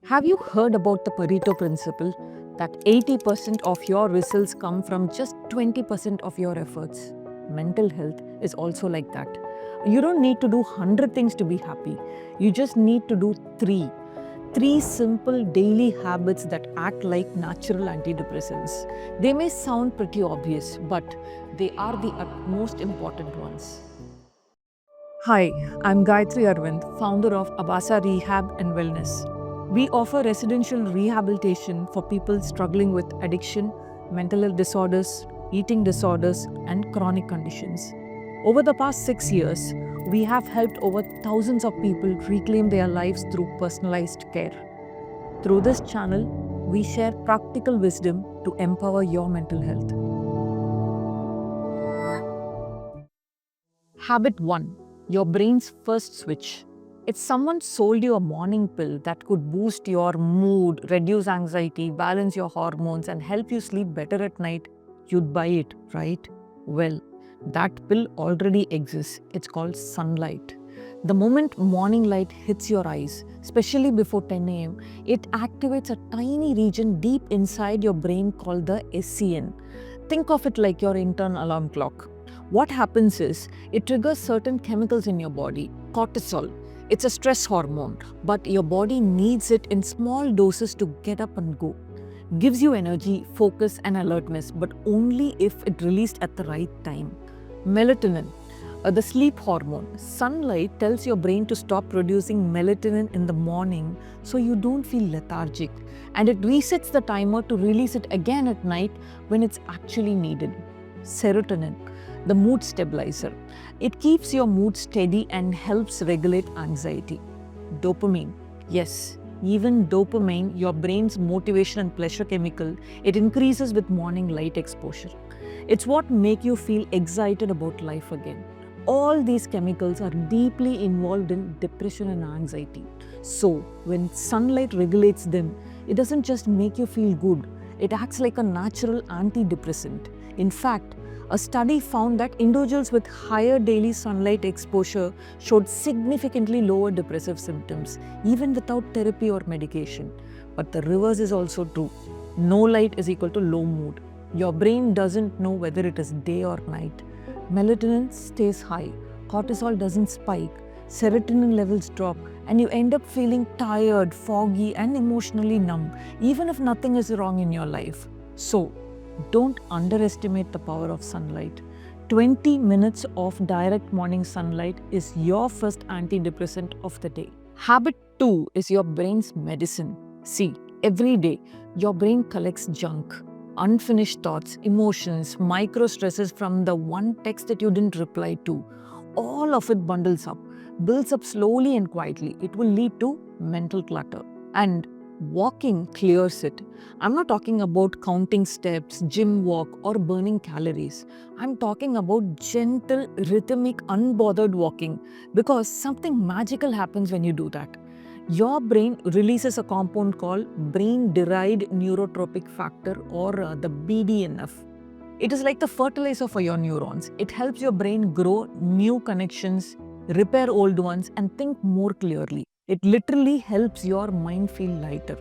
Have you heard about the Pareto principle that 80% of your results come from just 20% of your efforts? Mental health is also like that. You don't need to do 100 things to be happy. You just need to do three. Three simple daily habits that act like natural antidepressants. They may sound pretty obvious, but they are the most important ones. Hi, I'm Gayatri Arvind, founder of Abhasa Rehab and Wellness. We offer residential rehabilitation for people struggling with addiction, mental health disorders, eating disorders, and chronic conditions. Over the past 6 years, we have helped over thousands of people reclaim their lives through personalized care. Through this channel, we share practical wisdom to empower your mental health. Habit 1. Your brain's first switch. If someone sold you a morning pill that could boost your mood, reduce anxiety, balance your hormones, and help you sleep better at night, you'd buy it, right? Well, that pill already exists. It's called sunlight. The moment morning light hits your eyes, especially before 10 a.m., it activates a tiny region deep inside your brain called the SCN. Think of it like your internal alarm clock. What happens is, it triggers certain chemicals in your body. Cortisol. It's a stress hormone, but your body needs it in small doses to get up and go. Gives you energy, focus, and alertness, but only if it released at the right time. Melatonin, the sleep hormone. Sunlight tells your brain to stop producing melatonin in the morning so you don't feel lethargic, and it resets the timer to release it again at night when it's actually needed. Serotonin, the mood stabilizer. It keeps your mood steady and helps regulate anxiety. Dopamine. Yes, even dopamine, your brain's motivation and pleasure chemical, it increases with morning light exposure. It's what makes you feel excited about life again. All these chemicals are deeply involved in depression and anxiety. So, when sunlight regulates them, it doesn't just make you feel good, it acts like a natural antidepressant. In fact, a study found that individuals with higher daily sunlight exposure showed significantly lower depressive symptoms, even without therapy or medication. But the reverse is also true. No light is equal to low mood. Your brain doesn't know whether it is day or night. Melatonin stays high, cortisol doesn't spike, serotonin levels drop, and you end up feeling tired, foggy, and emotionally numb, even if nothing is wrong in your life. So, don't underestimate the power of sunlight. 20 minutes of direct morning sunlight is your first antidepressant of the day. Habit 2 is your brain's medicine. See, every day, your brain collects junk, unfinished thoughts, emotions, micro stresses from the one text that you didn't reply to. All of it bundles up, builds up slowly and quietly. It will lead to mental clutter. And walking clears it. I'm not talking about counting steps, gym walk, or burning calories. I'm talking about gentle, rhythmic, unbothered walking, because something magical happens when you do that. Your brain releases a compound called brain-derived neurotropic factor, or the BDNF. It is like the fertilizer for your neurons. It helps your brain grow new connections, repair old ones, and think more clearly. It literally helps your mind feel lighter.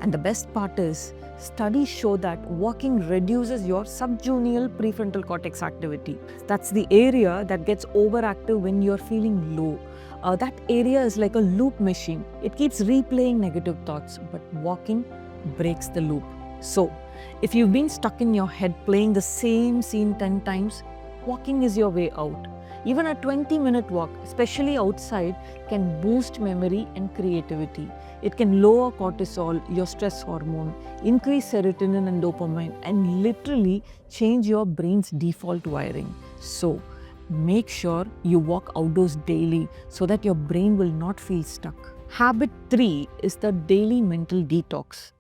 And the best part is, studies show that walking reduces your subjunctional prefrontal cortex activity. That's the area that gets overactive when you're feeling low. That area is like a loop machine. It keeps replaying negative thoughts, but walking breaks the loop. So, if you've been stuck in your head playing the same scene 10 times, walking is your way out. Even a 20-minute walk, especially outside, can boost memory and creativity. It can lower cortisol, your stress hormone, increase serotonin and dopamine, and literally change your brain's default wiring. So, make sure you walk outdoors daily so that your brain will not feel stuck. Habit 3 is the daily mental detox.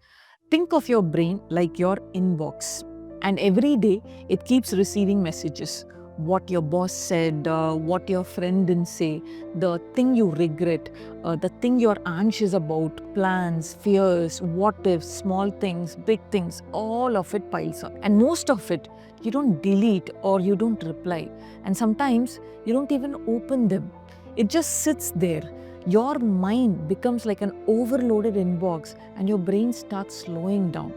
Think of your brain like your inbox, and every day it keeps receiving messages. What your boss said, what your friend didn't say, the thing you regret, the thing you're anxious about, plans, fears, what ifs, small things, big things, all of it piles up. And most of it, you don't delete or you don't reply. And sometimes you don't even open them. It just sits there. your mind becomes like an overloaded inbox and your brain starts slowing down.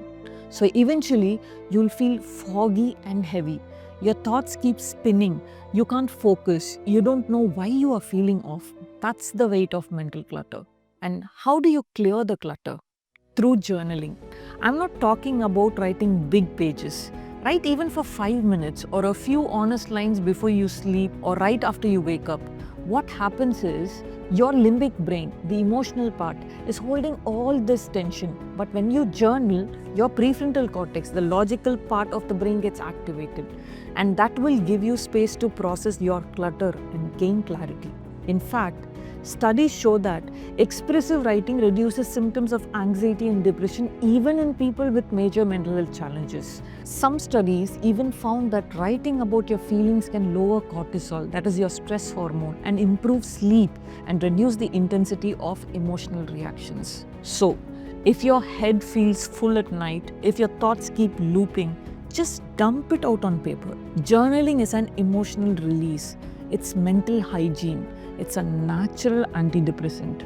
So eventually, you'll feel foggy and heavy. Your thoughts keep spinning. You can't focus. You don't know why you are feeling off. That's the weight of mental clutter. And how do you clear the clutter? Through journaling. I'm not talking about writing big pages. Write even for 5 minutes or a few honest lines before you sleep or right after you wake up. What happens is your limbic brain, the emotional part, is holding all this tension. But when you journal, your prefrontal cortex, the logical part of the brain, gets activated. And that will give you space to process your clutter and gain clarity. In fact, studies show that expressive writing reduces symptoms of anxiety and depression even in people with major mental health challenges. Some studies even found that writing about your feelings can lower cortisol, that is your stress hormone, and improve sleep and reduce the intensity of emotional reactions. So, if your head feels full at night, if your thoughts keep looping, just dump it out on paper. Journaling is an emotional release. It's mental hygiene. It's a natural antidepressant.